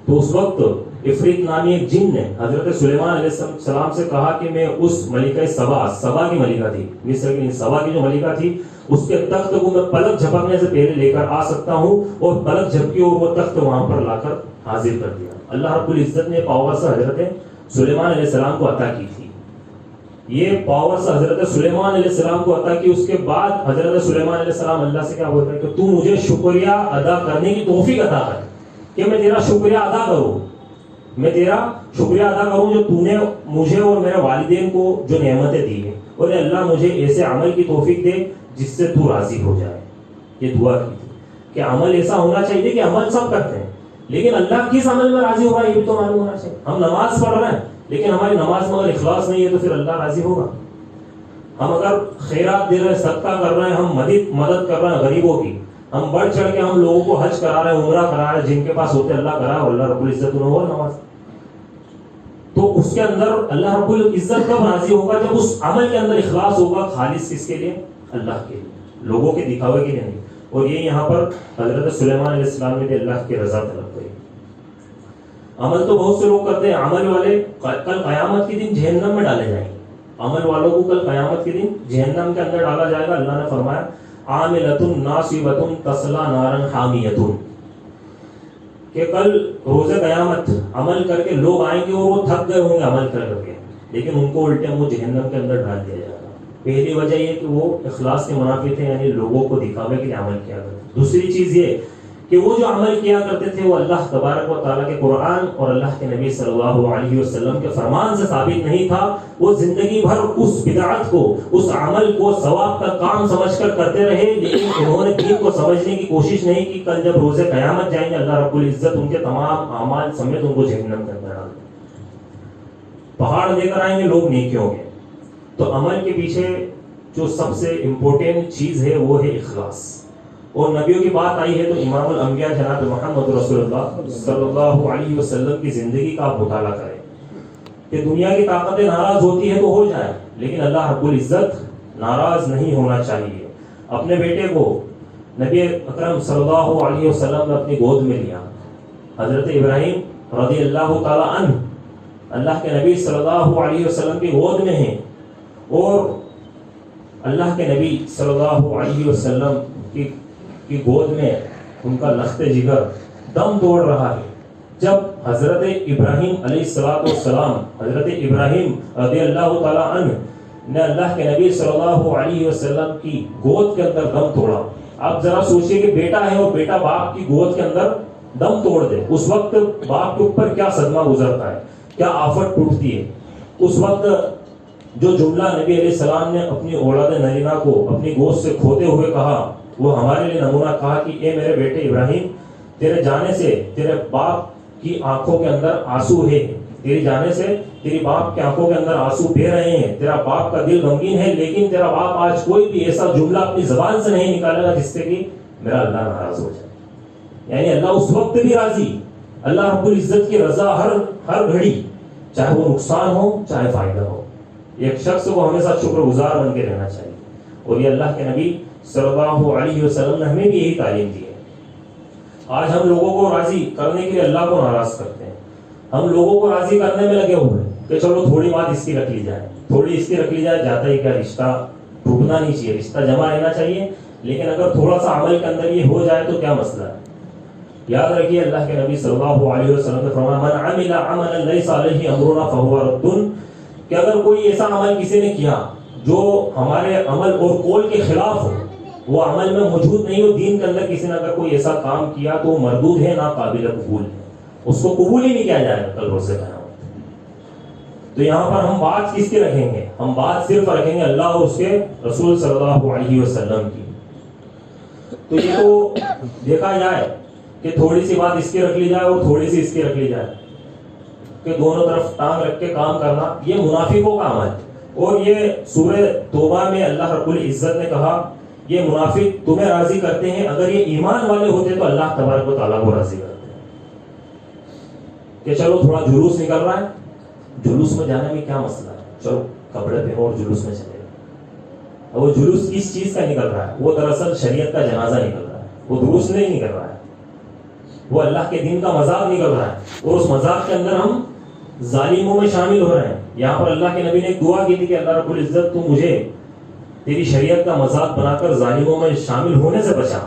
تو اس وقت افریت نامی ایک جن نے حضرت سلیمان علیہ السلام سے کہا کہ میں اس ملکہ سبا کی ملکہ تھی, مصر کی سبا کی جو ملکہ تھی, اس کے تخت کو میں پلک جھپکنے سے پہلے لے کر آ سکتا ہوں. اور پلک جھپکی اور وہ تخت وہاں پر لا کر حاضر کر دیا. اللہ رب العزت نے پاور سے حضرت سلیمان علیہ السلام کو عطا کی تھی. یہ پاور سے حضرت سلیمان علیہ السلام کو عطا کی. اس کے بعد حضرت سلیمان علیہ السلام اللہ سے کیا بولتا ہے کہ تو مجھے شکریہ ادا کرنے کی توفیق عطا کر, کہ میں تیرا شکریہ ادا کروں, میں تیرا شکریہ ادا کروں جو تو نے مجھے اور میرے والدین کو جو نعمتیں دی ہیں, اور اللہ مجھے ایسے عمل کی توفیق دے جس سے تو راضی ہو جائے. یہ دعا کی تھی کہ عمل ایسا ہونا چاہیے کہ عمل سب کرتے ہیں, لیکن اللہ کس عمل میں راضی ہوگا یہ بھی تو معلوم ہونا چاہیے. ہم نماز پڑھ رہے ہیں لیکن ہماری نماز میں اگر اخلاص نہیں ہے تو پھر اللہ راضی ہوگا. ہم اگر خیرات دے رہے ہیں, صدقہ کر رہے ہیں, ہم مدد کر رہے ہیں غریبوں کی, ہم بڑھ چڑھ کے ہم لوگوں کو حج کرا رہے ہیں, عمرہ کرا رہے ہیں, جن کے پاس ہوتے اللہ کرا ہے, اور اللہ رب العزت انہوں اور نماز, تو اس کے اندر اللہ رب العزت کب راضی ہوگا؟ جب اس عمل کے اندر اخلاص ہوگا, خالص کس کے لیے؟ اللہ کے لیے, لوگوں کے دکھاوے کے لیے نہیں. اور یہ یہاں پر حضرت سلیمان علیہ السلام نے بھی اللہ کی رضا طلب کری. عمل تو بہت سے لوگ کرتے ہیں, عمل والے کل قیامت کے دن جہنم میں ڈالے جائیں گے. عمل والوں کو کل قیامت کے دن جہنم کے اندر ڈالا جائے گا. اللہ نے فرمایا عاملۃ ناصبۃ تصلیٰ نارا حامیۃ, کہ کل روز قیامت عمل کر کے لوگ آئیں گے اور وہ تھک گئے ہوں گے عمل کر کے, لیکن ان کو الٹے وہ جہنم کے اندر ڈال دیا جائے گا. پہلی وجہ یہ کہ وہ اخلاص کے منافی تھے, یعنی لوگوں کو دکھاوے کے لیے عمل کیا کرتے. دوسری چیز یہ کہ وہ جو عمل کیا کرتے تھے وہ اللہ تبارک و تعالیٰ کے قرآن اور اللہ کے نبی صلی اللہ علیہ وسلم کے فرمان سے ثابت نہیں تھا. وہ زندگی بھر اس بدعت کو, اس عمل کو ثواب کا کام سمجھ کر کرتے رہے, لیکن انہوں نے دین کو سمجھنے کی کوشش نہیں کی. کل جب روز قیامت جائیں گے اللہ رب العزت ان کے تمام اعمال سمیت ان کو جہنم کے اندر ڈال دیں گے. پہاڑ لے کر آئیں گے لوگ نیکیوں کے. تو عمل کے پیچھے جو سب سے امپورٹنٹ چیز ہے وہ ہے اخلاص. اور نبیوں کی بات آئی ہے تو امام الانبیاء جناب محمد رسول اللہ صلی اللہ علیہ وسلم کی زندگی کا آپ مطالعہ کریں کہ دنیا کی طاقتیں ناراض ہوتی ہے تو ہو جائے, لیکن اللہ رب العزت ناراض نہیں ہونا چاہیے. اپنے بیٹے کو نبی اکرم صلی اللہ علیہ وسلم نے اپنی گود میں لیا. حضرت ابراہیم رضی اللہ تعالی عنہ اللہ کے نبی صلی اللہ علیہ وسلم کی گود میں ہیں, اور اللہ کے نبی صلی اللہ علیہ وسلم کی گود میں ان کا لخت جگر دم توڑ رہا ہے. جب حضرت ابراہیم علیہ السلام حضرت ابراہیم رضی اللہ تعالی عنہ نے اللہ کے نبی صلی اللہ علیہ وسلم کی گود کے اندر دم توڑا. آپ ذرا سوچئے کہ بیٹا ہے اور بیٹا باپ کی گود کے اندر دم توڑ دے, اس وقت باپ کے اوپر کیا صدمہ گزرتا ہے, کیا آفت ٹوٹتی ہے. اس وقت جو جملہ نبی علیہ السلام نے اپنی اولاد نرینہ کو اپنی گود سے کھوتے ہوئے کہا وہ ہمارے لیے نمونہ کہا کہ اے میرے بیٹے ابراہیم، تیرے جانے سے تیرے باپ کی آنکھوں کے اندر آنسو ہے، تیری جانے سے تیری باپ کی آنکھوں کے اندر آنسو بہ رہے ہیں، تیرا باپ کا دل غمگین ہے، لیکن تیرا باپ آج کوئی بھی ایسا جملہ اپنی زبان سے نہیں نکالے گا جس سے کہ میرا اللہ ناراض ہو جائے. یعنی اللہ اس وقت بھی راضی، اللہ رب العزت کی رضا ہر گھڑی، چاہے وہ نقصان ہو چاہے فائدہ ہو. ایک شخص کو ہمیشہ شکر گزار بن کے رہنا چاہیے، اور یہ اللہ کے نبی صلی اللہ علیہ وسلم نے ہمیں بھی یہی تعلیم دی ہے. آج ہم لوگوں کو راضی کرنے کے لیے اللہ کو ناراض کرتے ہیں. ہم لوگوں کو راضی کرنے میں لگے ہوئے ہیں کہ چلو تھوڑی بات اس کی رکھ لی جائے، تھوڑی اس کی رکھ لی جائے. جاتا ہی کیا، رشتہ ٹوٹنا نہیں چاہیے، رشتہ جمع رہنا چاہیے. لیکن اگر تھوڑا سا عمل کے اندر یہ ہو جائے تو کیا مسئلہ ہے. یاد رکھیے اللہ کے نبی صلی اللہ علیہ وسلم نے فرمایا من عمل عملا لیس علیہ امرنا فهو رد، کہ اگر کوئی ایسا عمل کسی نے کیا جو ہمارے عمل اور قول کے خلاف ہو، وہ عمل میں موجود نہیں ہو، دین کے اندر کسی نے اگر کوئی ایسا کام کیا تو وہ مردود ہے، ناقابل قبول ہے، اس کو قبول ہی نہیں کیا جائے گا کل روز قیامت. تو یہاں پر ہم بات کس کی رکھیں گے؟ ہم بات صرف رکھیں گے اللہ اور اس کے رسول صلی اللہ علیہ وسلم کی. تو یہ تو دیکھا جائے کہ تھوڑی سی بات اس کی رکھ لی جائے اور تھوڑی سی اس کی رکھ لی جائے، کہ دونوں طرف ٹانگ رکھ کے کام کرنا، یہ منافقوں کا عمل ہے. اور یہ سورہ توبہ میں اللہ رب العزت نے کہا یہ منافق تمہیں راضی کرتے ہیں، اگر یہ ایمان والے ہوتے تو اللہ تبارک و تعالیٰ کو راضی کرتے ہیں. کہ چلو تھوڑا جلوس نکل رہا ہے، جلوس میں جانے میں کیا مسئلہ ہے، چلو کپڑے پہنو اور جلوس میں چلے گا. وہ جلوس کس چیز کا نکل رہا ہے؟ وہ دراصل شریعت کا جنازہ نکل رہا ہے، وہ درست نہیں نکل رہا ہے، وہ اللہ کے دین کا مذاق نکل رہا ہے، اور اس مذاق کے اندر ہم ظالموں میں شامل ہو رہے ہیں. یہاں پر اللہ کے نبی نے ایک دعا کی تھی کہ اللہ رب العزت تو مجھے تیری شریعت کا مذاق بنا کر ظالموں میں شامل ہونے سے بچا.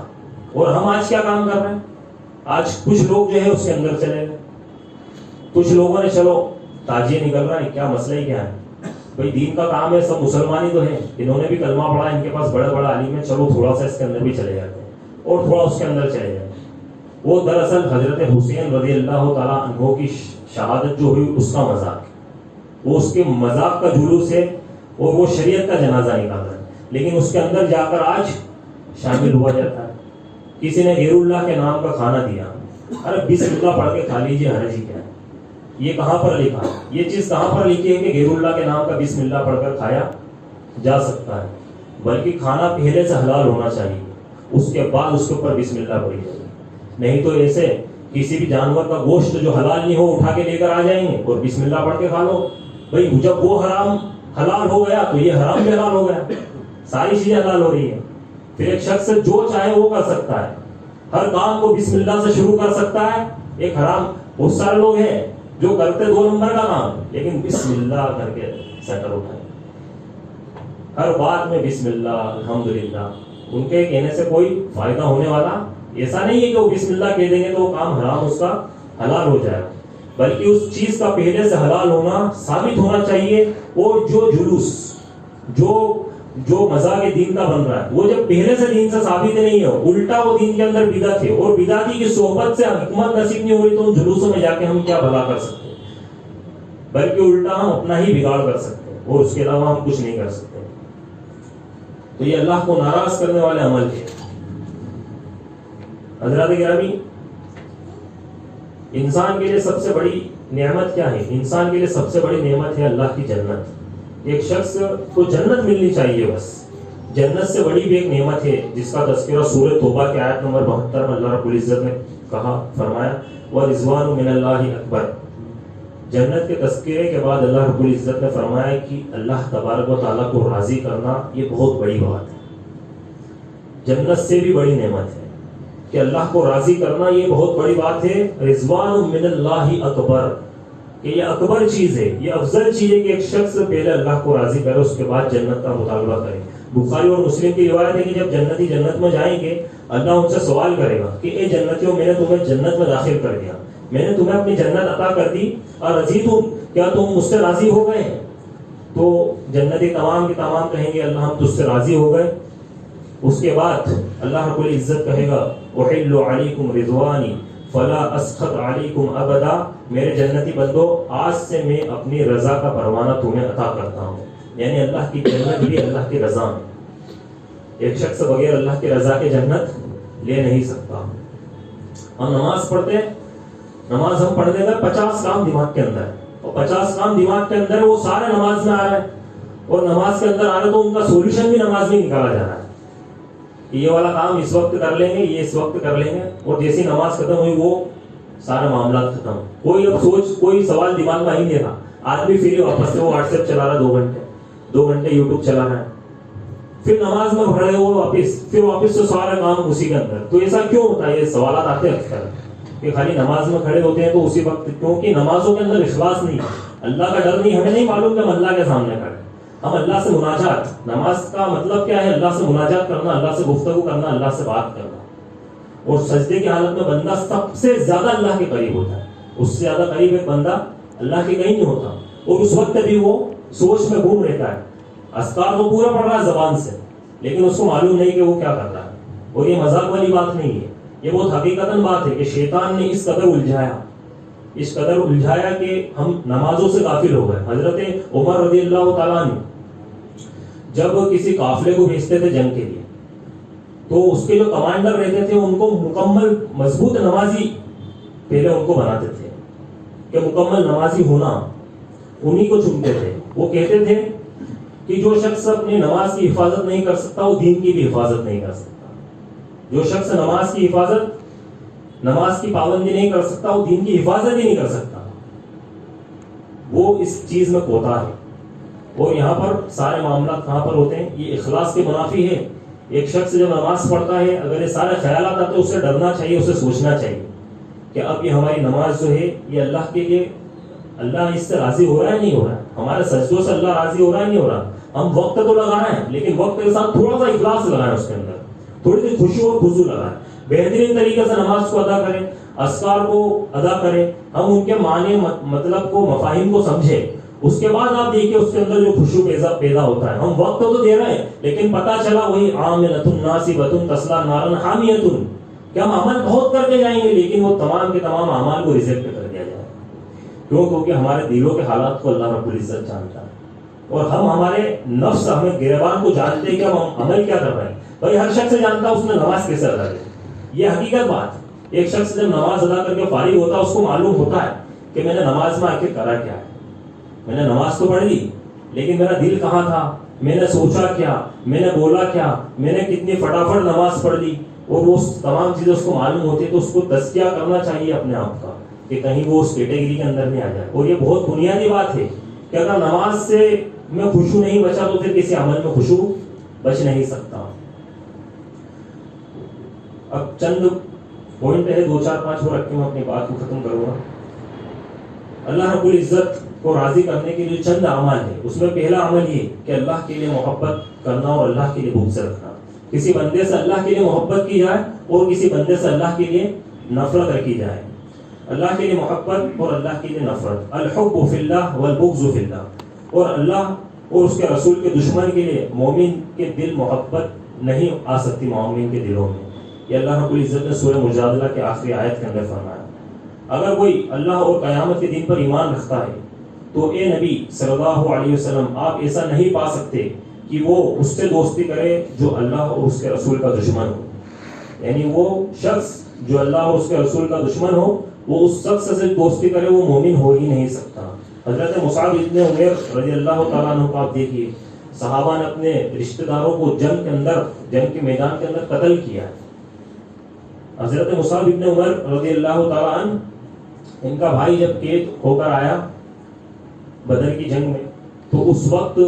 اور ہم آج کیا کام کر رہے ہیں؟ آج کچھ لوگ جو ہے اس کے اندر چلے گئے. کچھ لوگوں نے چلو تاجیے نکل رہا ہے، کیا مسئلہ ہی کیا ہے بھائی، دین کا کام ہے، سب مسلمان ہی تو ہیں، انہوں نے بھی کلمہ پڑھا، ان کے پاس بڑا بڑا عالم ہے، چلو تھوڑا سا اس کے اندر بھی چلے جاتے ہیں اور تھوڑا اس کے اندر چلے جاتے ہیں. وہ دراصل حضرت حسین رضی اللہ تعالیٰ عنہ کی شہادت جو ہوئی اس کا مذاق ہے، وہ اس کے مذاق کا جلوس ہے اور وہ شریعت کا جنازہ نکال رہا ہے. لیکن اس کے اندر جا کر آج شامل ہوا جاتا ہے. کسی نے غیر اللہ کے نام کا کھانا دیا، ارے بسم اللہ پڑھ کے کھا لیجیے، حرج کیا ہے. یہ کہاں پر لکھا ہے؟ یہ چیز کہاں پر لکھی ہے کہ غیر اللہ کے نام کا بسم اللہ پڑھ کر کھایا جا سکتا ہے؟ بلکہ کھانا پہلے سے حلال ہونا چاہیے، اس کے بعد اس کے اوپر بسم اللہ پڑھی جائے. نہیں تو ایسے کسی بھی جانور کا گوشت جو حلال نہیں ہو اٹھا کے لے کر آ جائیں گے اور بسم اللہ پڑھ کے کھا لو. بھائی جب وہ حرام حلال ہو گیا تو یہ حرام بھی حلال ہو گیا، ساری چیزیں حلال ہو رہی ہیں. پھر ایک شخص جو چاہے وہ کر سکتا ہے، ہر کام کو بسم اللہ سے شروع کر سکتا ہے. ایک حرام بہت سارے لوگ ہیں جو کرتے 2 نمبر کا کام لیکن بسم اللہ کر کے سیٹر اٹھائے، ہر بات میں بسم اللہ الحمدللہ. ان کے کہنے سے کوئی فائدہ ہونے والا ایسا نہیں ہے کہ وہ بسم اللہ کہہ دیں گے تو وہ کام حرام اس کا حلال ہو جائے گا، بلکہ اس چیز کا پہلے سے حلال ہونا ثابت ہونا چاہیے. اور جو جلوس جو مذاق دین کا بن رہا ہے وہ جب پہلے سے دین سے ثابت نہیں ہے، الٹا وہ دین کے اندر بدعت ہے اور بدعتی کی صحبت سے حکمت نصیب نہیں ہو رہی، تو ان جلوسوں میں جا کے ہم کیا بھلا کر سکتے ہیں؟ بلکہ الٹا ہم اپنا ہی بگاڑ کر سکتے ہیں اور اس کے علاوہ ہم کچھ نہیں کر سکتے. تو یہ اللہ کو ناراض کرنے والے عمل ہے. حضرات گرامی، انسان کے لیے سب سے بڑی نعمت کیا ہے؟ انسان کے لیے سب سے بڑی نعمت ہے اللہ کی جنت. ایک شخص کو جنت ملنی چاہیے بس. جنت سے بڑی بھی ایک نعمت ہے جس کا تذکرہ سورہ توبہ کی آیت نمبر 72 میں اللہ رب العزت نے کہا، فرمایا وَرِضْوَانُ مِنَ اللَّهِ أَكْبَرُ. جنت کے تذکرے کے بعد اللہ رب العزت نے فرمایا کہ اللہ تبارک و تعالیٰ کو راضی کرنا یہ بہت بڑی بات ہے. جنت سے بھی بڑی نعمت ہے کہ اللہ کو راضی کرنا، یہ بہت بڑی بات ہے. رضوان من اللہ اکبر، کہ یہ اکبر چیز ہے، یہ افضل چیز ہے کہ ایک شخص پہلے اللہ کو راضی کرے اس کے بعد جنت کا مطالبہ کرے. بخاری اور مسلم کی روایت ہے کہ جب جنتی جنت میں جائیں گے اللہ ان سے سوال کرے گا کہ اے جنتیوں، میں نے تمہیں جنت میں داخل کر دیا، میں نے تمہیں اپنی جنت عطا کر دی، اور رضیتم، کیا تم مجھ سے راضی ہو گئے؟ تو جنتی تمام کے تمام کہیں گے اللہ ہم تجھ سے راضی ہو گئے. اس کے بعد اللہ رب العزت کہے گا احل علیکم رضوانی فلا اسخط علیکم ابدا، میرے جنتی بندو آج سے میں اپنی رضا کا پروانہ تمہیں عطا کرتا ہوں، یعنی اللہ کی جنت بھی اللہ کی رضا میں. ایک شخص بغیر اللہ کی رضا کے جنت لے نہیں سکتا. ہم نماز پڑھتے ہیں, نماز ہم پڑھنے میں 50 کام دماغ کے اندر ہے, اور 50 کام دماغ کے اندر ہے, وہ سارے نماز میں آ رہے ہیں, اور نماز کے اندر آ رہے تو ان کا سولوشن بھی نماز میں نکالا جا رہا ہے. یہ والا کام اس وقت کر لیں گے, یہ اس وقت کر لیں گے, اور جیسی نماز ختم ہوئی وہ سارے معاملات ختم. کوئی اب کوئی سوال دماغ میں ہی نہیں تھا. آدمی پھر واپس سے وہ واٹس ایپ چلا رہا 2 گھنٹے یوٹیوب چلا رہا ہے, پھر نماز میں کھڑے ہو واپس تو سارا کام اسی کے اندر. تو ایسا کیوں ہوتا ہے؟ یہ سوالات آتے ہیں اکثر کہ خالی نماز میں کھڑے ہوتے ہیں تو اسی وقت, کیونکہ نمازوں کے اندر اخلاص نہیں, اللہ کا ڈر نہیں. ہمیں نہیں معلوم کہ ہم اللہ کے سامنے کھڑے, ہم اللہ سے مناجات. نماز کا مطلب کیا ہے؟ اللہ سے مناجات کرنا, اللہ سے گفتگو کرنا, اللہ سے بات کرنا. اور سجدے کی حالت میں بندہ سب سے زیادہ اللہ کے قریب ہوتا ہے. اس سے زیادہ قریب ایک بندہ اللہ کے کہیں نہیں ہوتا. اور اس وقت بھی وہ سوچ میں گم رہتا ہے. اذکار تو پورا پڑھ رہا ہے زبان سے, لیکن اس کو معلوم نہیں کہ وہ کیا کر رہا ہے. اور یہ مذاق والی بات نہیں ہے, یہ بہت حقیقتاً بات ہے کہ شیطان نے اس قدر الجھایا کہ ہم نمازوں سے غافل ہو گئے. حضرت عمر رضی اللہ تعالیٰ عنہ جب کسی قافلے کو بھیجتے تھے جنگ کے لیے, تو اس کے جو کمانڈر رہتے تھے ان کو مکمل مضبوط نمازی پہلے ان کو بناتے تھے, کہ مکمل نمازی ہونا انہی کو چنتے تھے. وہ کہتے تھے کہ جو شخص اپنی نماز کی حفاظت نہیں کر سکتا وہ دین کی بھی حفاظت نہیں کر سکتا. جو شخص نماز کی پابندی نہیں کر سکتا وہ دین کی حفاظت ہی نہیں کر سکتا. وہ اس چیز میں کوتا ہے. اور یہاں پر سارے معاملات کہاں پر ہوتے ہیں؟ یہ اخلاص کے منافی ہے. ایک شخص جب نماز پڑھتا ہے, اگر یہ سارے خیالات آتے ہیں اسے ڈرنا چاہیے, اسے سوچنا چاہیے کہ اب یہ ہماری نماز جو ہے یہ اللہ کے لیے, اللہ اس سے راضی ہو رہا ہے نہیں ہو رہا ہے, ہمارے سجدوں سے اللہ راضی ہو رہا ہے نہیں ہو رہا. ہم وقت تو لگائیں, لیکن وقت کے ساتھ تھوڑا سا اخلاص لگائیں, اس کے اندر تھوڑی سی خوشی اور خضوع لگائیں, بہترین طریقے سے نماز کو ادا کریں, اذکار کو ادا کریں, ہم ان کے معنی مطلب کو مفاہیم کو سمجھیں. اس کے بعد آپ دیکھیں اس کے اندر جو خوشو پیدا ہوتا ہے. ہم وقت تو دے رہے ہیں, لیکن پتہ چلا وہی عاملۃ ناصبۃ تصلیٰ نارا حامیۃ, کہ ہم عمل بہت کر کے جائیں گے لیکن وہ تمام کے تمام اعمال کو ریجیکٹ کر دیا جائے. کیوں؟ کیونکہ ہمارے دلوں کے حالات کو اللہ رب العزت جانتا ہے, اور ہم ہمارے نفس, ہمیں گریبان کو جانتے ہیں کہ ہم عمل کیا کر رہے ہیں. بھائی ہر شخص جانتا ہے اس نے نماز کیسے ادا کی, یہ حقیقت بات. ایک شخص جب نماز ادا کر کے فارغ ہوتا ہے اس کو معلوم ہوتا ہے کہ میں نے نماز میں آخر کرا کیا ہے. میں نے نماز تو پڑھ لی, لیکن میرا دل کہاں تھا, میں نے سوچا کیا, میں نے بولا کیا, میں نے کتنی فٹافٹ نماز پڑھ لی. اور وہ تمام چیزیں اس کو معلوم ہوتی ہے, تو اس کو تزکیہ کرنا چاہیے اپنے آپ کا کہ کہیں وہ اس کیٹیگری کے اندر نہیں آ جائے. اور یہ بہت بنیادی بات ہے کہ اگر نماز سے میں خوشو نہیں بچا تو پھر کسی عمل میں خوشو بچ نہیں سکتا. اب چند پوائنٹ ہے 2 4 5 وہ رکھ کے میں اپنی بات کو ختم کروں گا. اللہ رب العزت کو راضی کرنے کے لیے چند اعمال ہے. اس میں پہلا عمل یہ کہ اللہ کے لیے محبت کرنا اور اللہ کے لیے بغض رکھنا. کسی بندے سے اللہ کے لیے محبت کی جائے اور کسی بندے سے اللہ کے لیے نفرت رکھی جائے. اللہ کے لیے محبت اور اللہ کے لیے نفرت. الحب فی اللہ والبغض فی اللہ. اور اللہ اور اس کے رسول کے دشمن کے لیے مومن کے دل محبت نہیں آ سکتی مومن کے دلوں میں. یہ اللہ رب العزت نے سورہ مجادلہ کے آخری آیت کے اندر فرمایا. اگر کوئی اللہ اور قیامت کے دن پر ایمان رکھتا ہے تو اے نبی صلی اللہ علیہ وسلم آپ ایسا نہیں پا سکتے کہ وہ اس سے دوستی کرے جو اللہ اور اس کے رسول کا دشمن ہو. یعنی وہ شخص جو اللہ اور اس کے رسول کا دشمن ہو وہ اس شخص سے دوستی کرے, وہ مومن ہو ہی نہیں سکتا. حضرت مصعب ابن عمیر رضی اللہ تعالیٰ عنہ کو آپ دیکھیے, صحابہ نے اپنے رشتہ داروں کو جنگ کے میدان کے اندر قتل کیا. حضرت مصعب ابن عمر رضی اللہ تعالیٰ عنہ, ان کا بھائی جب قید ہو کر آیا بدر کی جنگ میں, تو اس وقت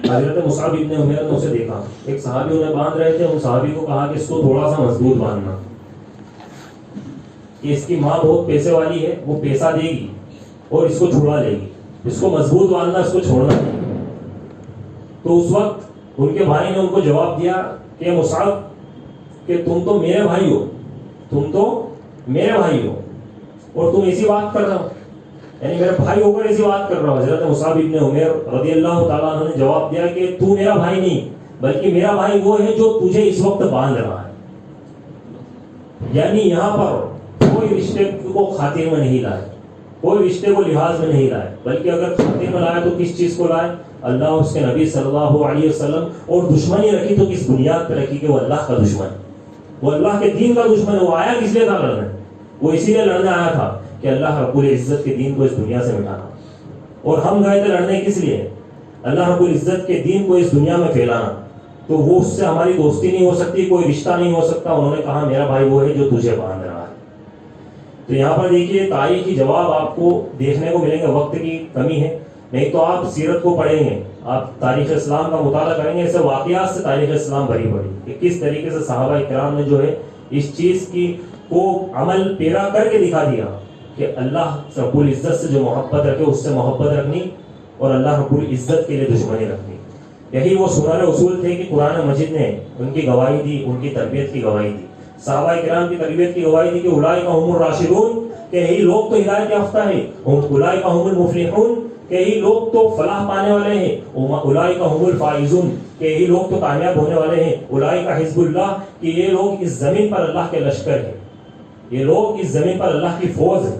حضرت مصعب ابن عمیر نے اسے دیکھا. ایک صحابی انہیں باندھ رہے تھے, ان صحابی کو کہا کہ اس کو تھوڑا سا مضبوط باندھنا, کہ اس کی ماں بہت پیسے والی ہے, وہ پیسہ دے گی اور اس کو چھڑا لے گی, اس کو مضبوط باندھنا, اس کو چھوڑنا نہیں. تو اس وقت ان کے بھائی نے ان کو جواب دیا کہ مصعب کہ تم تو میرے بھائی ہو اور تم ایسی بات کر رہے ہو, یعنی میرے بھائی ہو کر ایسی بات کر رہا ہو. حضرت مصعب ابن عمیر رضی اللہ تعالیٰ عنہ نے جواب دیا کہ تو میرا بھائی نہیں, بلکہ میرا بھائی وہ ہے جو تجھے اس وقت باندھ رہا ہے. یعنی یہاں پر کوئی رشتے کو خاطر میں نہیں لائے, کوئی رشتے کو لحاظ میں نہیں لائے, بلکہ اگر خاطر میں لائے تو کس چیز کو لائے؟ اللہ اس کے نبی صلی اللہ علیہ وسلم، اور دشمنی رکھی تو کس بنیاد پہ رکھی کہ وہ اللہ کا دشمن ہے، وہ اللہ کے دین کا دشمن ہے. وہ آیا کس لیے تھا لڑنے؟ وہ اسی لیے لڑنے آیا تھا کہ اللہ رب العزت کے دین کو اس دنیا سے مٹانا. اور ہم گئے تھے لڑنے کس لیے؟ اللہ رب العزت کے دین کو اس دنیا میں پھیلانا. تو وہ اس سے ہماری دوستی نہیں ہو سکتی، کوئی رشتہ نہیں ہو سکتا. انہوں نے کہا میرا بھائی وہ ہے جو تجھے باندھ رہا ہے. تو یہاں پر دیکھیے تاریخی جواب آپ کو دیکھنے کو ملیں گے. وقت کی کمی ہے، نہیں تو آپ سیرت کو پڑھیں گے، آپ تاریخ اسلام کا مطالعہ کریں گے، ایسے واقعات سے تاریخ اسلام بھری پڑی کہ کس طریقے سے صحابہ کرام نے جو ہے اس چیز کی کو عمل پیرا کر کے دکھا دیا کہ اللہ رب العزت سے جو محبت رکھے اس سے محبت رکھنی، اور اللہ رب العزت کے لیے دشمنی رکھنی. یہی وہ سنہرے اصول تھے کہ قرآن مجید نے ان کی گواہی دی، ان کی تربیت کی گواہی دی. صحابہ کرام کی تربیت کی گواہی دی کہ اولئک هم الراشدون، کہ یہی لوگ تو ہدایت یافتہ ہیں. اولئک هم المفلحون، کہ یہی لوگ تو فلاح پانے والے ہیں. اولئک هم الفائزون، کہ یہی لوگ تو کامیاب ہونے والے ہیں. اولئک حزب اللہ، کہ یہ لوگ اس زمین پر اللہ کے لشکر ہیں، یہ لوگ اس زمین پر اللہ کی فوج ہے،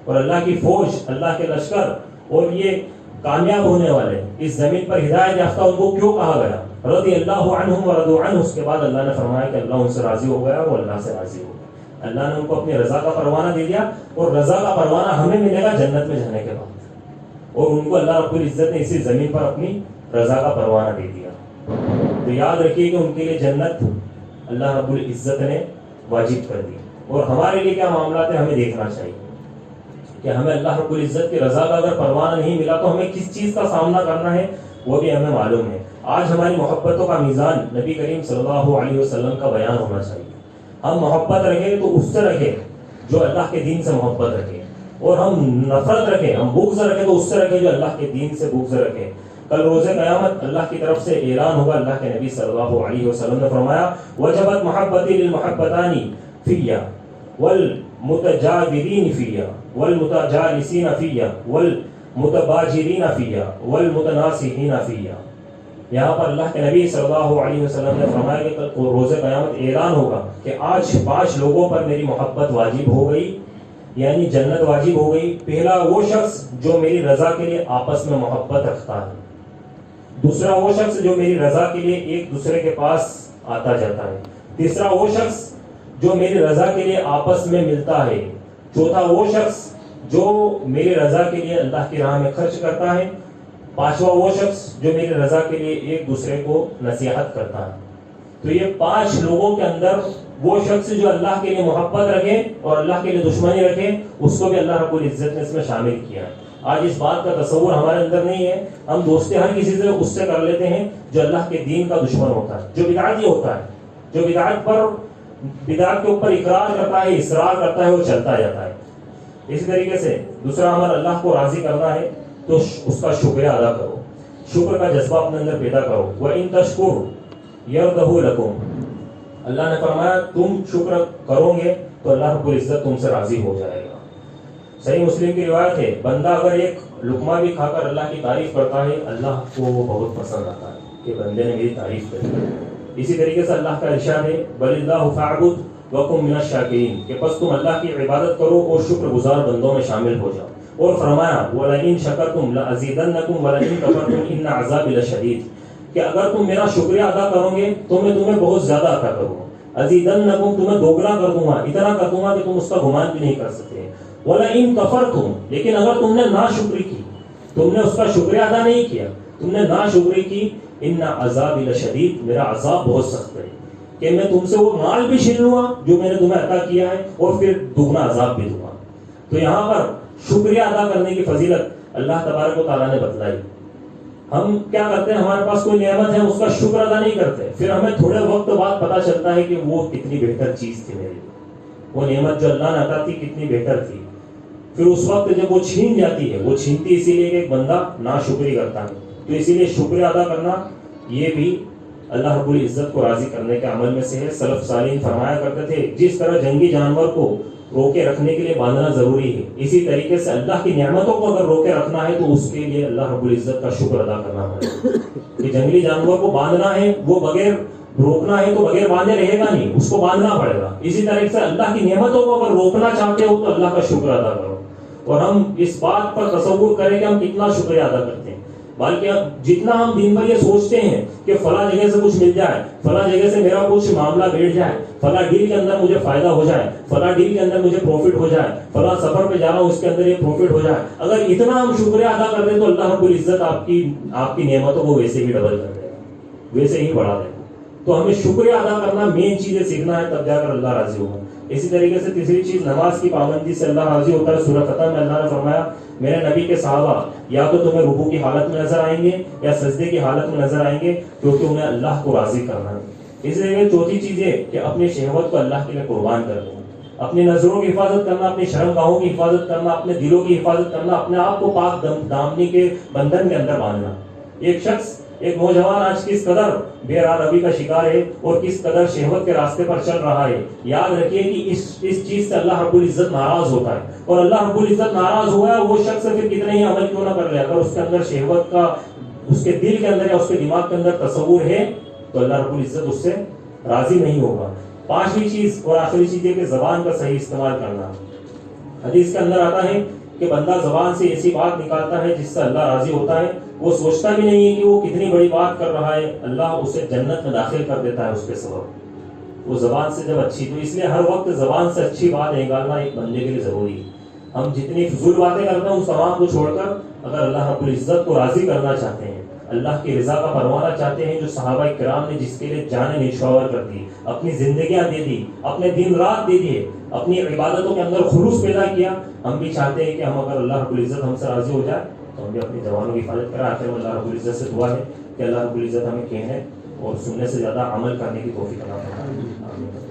اور اللہ کی فوج، اللہ کے لشکر، اور یہ کامیاب ہونے والے اس زمین پر ہدایت یافتہ. ان کو کیوں کہا گیا؟ رضی اللہ عنہم ورضوا عنہ. اس کے بعد اللہ نے فرمایا کہ اللہ ان سے راضی ہو گیا، وہ اللہ سے راضی ہو گیا. اللہ نے ان کو اپنی رضا کا پروانہ دے دیا، اور رضا کا پروانہ ہمیں ملے گا جنت میں جانے کے بعد. اور ان کو اللہ رب العزت نے اسی زمین پر اپنی رضا کا پروانہ دے دیا. تو یاد رکھیے کہ ان کے لیے جنت اللہ رب العزت نے واجب کر دی. اور ہمارے لیے کیا معاملات ہیں ہمیں دیکھنا چاہیے کہ ہمیں اللہ رب العزت کی رضا کا اگر پروانہ نہیں ملا تو ہمیں کس چیز کا سامنا کرنا ہے وہ بھی ہمیں معلوم ہے. آج ہماری محبتوں کا میزان نبی کریم صلی اللہ علیہ وسلم کا بیان ہونا چاہیے. ہم محبت رکھیں تو اس سے رکھیں جو اللہ کے دین سے محبت رکھے، اور ہم نفرت رکھیں، ہم بغض رکھیں تو اس سے رکھیں جو اللہ کے دین سے بغض رکھے. کل روز قیامت اللہ کی طرف سے اعلان ہوگا. اللہ کے نبی صلی اللہ علیہ وسلم نے فرمایا وجبت محبتی للمحبتان فیہ والمتجاورین فیہ والمتجالسین فیہ والمتباجرین فیہ والمتناصحین فیہ. یہاں پر اللہ کے نبی صلی اللہ علیہ وسلم نے فرمایا کہ کل روز قیامت اعلان ہوگا کہ آج 5 لوگوں پر میری محبت واجب ہو گئی، یعنی جنت واجب ہو گئی. پہلا وہ شخص جو میری رضا کے لیے آپس میں محبت رکھتا ہے، دوسرا وہ شخص جو میری رضا کے لیے ایک دوسرے کے پاس آتا جاتا ہے، تیسرا وہ شخص جو میری رضا کے لیے آپس میں ملتا ہے، چوتھا وہ شخص جو میری رضا کے لیے اللہ کی راہ میں خرچ کرتا ہے، پانچواں وہ شخص جو میری رضا کے لیے ایک دوسرے کو نصیحت کرتا ہے. تو یہ 5 لوگوں کے اندر وہ شخص جو اللہ کے لیے محبت رکھے اور اللہ کے لیے دشمنی رکھے، اس کو بھی اللہ رب العزت نے اس میں شامل کیا ہے. آج اس بات کا تصور ہمارے اندر نہیں ہے. ہم دوستی ہر کسی سے اس سے کر لیتے ہیں جو اللہ کے دین کا دشمن ہوتا ہے، جو بدعتی ہوتا ہے، جو بدعت کے اوپر اقرار کرتا ہے، اصرار کرتا ہے، وہ چلتا جاتا ہے. اسی طریقے سے دوسرا عمل اللہ کو راضی کرنا ہے تو اس کا شکریہ ادا کرو، شکر کا جذبہ اپنے اندر پیدا کرو. وَإِن تَشْكُرُوا يَرْضَهُ لَكُمْ. اللہ نے فرمایا تم شکر کرو گے تو اللہ رب العزت تم سے راضی ہو جائے گا. صحیح مسلم کی روایت ہے بندہ اگر ایک لقمہ بھی کھا کر اللہ کی تعریف کرتا ہے اللہ کو وہ بہت پسند آتا ہے کہ بندے نے میری تعریف کری. اسی طریقے سے اللہ کا ارشاد ہے بل اللہ فاعبد وکن من الشاکرین، کہ بس تم اللہ کی عبادت کرو اور شکر گزار بندوں میں شامل ہو جاؤ. اور فرمایا وَلَئِن شَكَرْتُمْ لَأَزِيدَنَّكُمْ وَلَئِن كَفَرْتُمْ إِنَّ عَذَابِي لَشَدِيدٌ، کہ اگر تم میرا شکریہ ادا کرو گے تو میں تمہیں بہت زیادہ عطا کروں گا. ازیدنکم، تمہیں دوگنا کر دوں گا، اتنا کر دوں گا کہ تم اس کا گمان بھی نہیں کر سکتے. وَلَئِن كَفَرْتُمْ، لیکن اگر تم نے ناشکری کی، تم نے اس کا شکریہ ادا نہیں کیا، تم نے ناشکری کی، ان عذابی لشدید، میرا عذاب بہت سخت ہے کہ میں تم سے وہ مال بھی چھین لوں گا جو میں نے تمہیں عطا کیا ہے اور پھر دوگنا عذاب بھی دوں گا. تو یہاں پر شکریہ ادا کرنے کی فضیلت اللہ تبارک و تعالیٰ نے بتلائی. ہم کیا کرتے ہیں، ہمارے پاس کوئی نعمت ہے اس کا شکر ادا نہیں کرتے، پھر ہمیں تھوڑے وقت بعد پتا چلتا ہے کہ وہ کتنی بہتر چیز تھی میرے لیے، وہ نعمت جو اللہ نے عطا کی کتنی بہتر تھی. پھر اس وقت جب وہ چھین جاتی ہے، وہ چھینتی اسی لیے کہ ایک بندہ ناشکری کرتا ہے. تو اسی لیے شکریہ ادا کرنا یہ بھی اللہ رب العزت کو راضی کرنے کے عمل میں سے ہے. سلف صالحین فرمایا کرتے تھے جس طرح جنگی جانور کو روکے رکھنے کے لیے باندھنا ضروری ہے، اسی طریقے سے اللہ کی نعمتوں کو اگر روکے رکھنا ہے تو اس کے لیے اللہ رب العزت کا شکر ادا کرنا ہے. کہ جنگلی جانور کو باندھنا ہے، وہ بغیر روکنا ہے تو بغیر باندھے رہے گا نہیں، اس کو باندھنا پڑے گا. اسی طریقے سے اللہ کی نعمتوں کو اگر روکنا چاہتے ہو تو اللہ کا شکر ادا کرو. اور ہم اس بات پر تصور کریں کہ ہم کتنا شکریہ ادا کرتے ہیں. بلکہ جتنا ہم دن بھر یہ سوچتے ہیں کہ فلاں جگہ سے کچھ مل جائے، فلاں جگہ سے میرا کچھ معاملہ بیٹھ جائے، فلاں ڈیل کے اندر مجھے فائدہ ہو جائے، فلاں ڈیل کے اندر مجھے پروفٹ ہو جائے، فلاں سفر پہ جا رہا ہوں اس کے اندر یہ پروفٹ ہو جائے، اگر اتنا ہم شکریہ ادا کر دیں تو اللہ رب العزت آپ کی نعمتوں کو ویسے ہی ڈبل کر دے گا، ویسے ہی بڑھا دے گا. تو ہمیں شکریہ ادا کرنا مین چیزیں سیکھنا ہے، تب جا کر اللہ راضی ہوگا. اسی طریقے سے تیسری چیز نماز کی پابندی سے اللہ راضی ہوتا ہے. سورہ فتح میں اللہ نے فرمایا میرے نبی کے صحابہ یا تو تمہیں رکوع کی حالت میں نظر آئیں گے یا سجدے کی حالت میں نظر آئیں گے، کیونکہ انہیں اللہ کو راضی کرنا ہے. اس لیے چوتھی چیز یہ کہ اپنی شہوت کو اللہ کے لیے قربان کر دیں، اپنی نظروں کی حفاظت کرنا، اپنی شرم گاہوں کی حفاظت کرنا، اپنے دلوں کی حفاظت کرنا، اپنے آپ کو پاک دامنی کے بندھن کے اندر باندھنا. ایک نوجوان آج کس قدر بے راہ روی کا شکار ہے اور کس قدر شہوت کے راستے پر چل رہا ہے. یاد رکھیے کہ اس چیز سے اللہ رب العزت ناراض ہوتا ہے، اور اللہ رب العزت ناراض ہوا ہے وہ شخص پھر کتنے ہی عمل کیوں نہ کر لے، اگر اس کے اندر شہوت کا اس کے دل کے اندر یا اس کے دماغ کے اندر تصور ہے تو اللہ رب العزت اس سے راضی نہیں ہوگا. پانچویں چیز اور آخری چیز ہے کہ زبان کا صحیح استعمال کرنا. حدیث کے اندر آتا ہے کہ بندہ زبان سے ایسی بات نکالتا ہے جس سے اللہ راضی ہوتا ہے، وہ سوچتا بھی نہیں ہے کہ وہ کتنی بڑی بات کر رہا ہے، اللہ اسے جنت میں داخل کر دیتا ہے اس کے سبب. وہ زبان سے جب اچھی، تو اس لیے ہر وقت زبان سے اچھی بات نکالنا ایک بندے کے لیے ضروری ہے. ہم جتنی فضول باتیں کرتے ہیں ان تمام کو چھوڑ کر اگر اللہ رب العزت کو راضی کرنا چاہتے ہیں، اللہ کی رضا کا پروانا چاہتے ہیں، جو صحابہ کرام نے جس کے لیے جانیں نچھاور کر دی، اپنی زندگیاں دے دی، اپنے دن رات دے دیے، اپنی عبادتوں کے اندر خلوص پیدا کیا، ہم بھی چاہتے ہیں کہ ہم اگر اللہ رب العزت ہم سے راضی ہو جائے تو ہم بھی اپنی زبانوں کی حفاظت کریں. آخر میں اللہ رب العزت سے دعا ہے کہ اللہ رب العزت ہمیں کہنے اور سننے سے زیادہ عمل کرنے کی توفیق عطا فرمائے. آمین.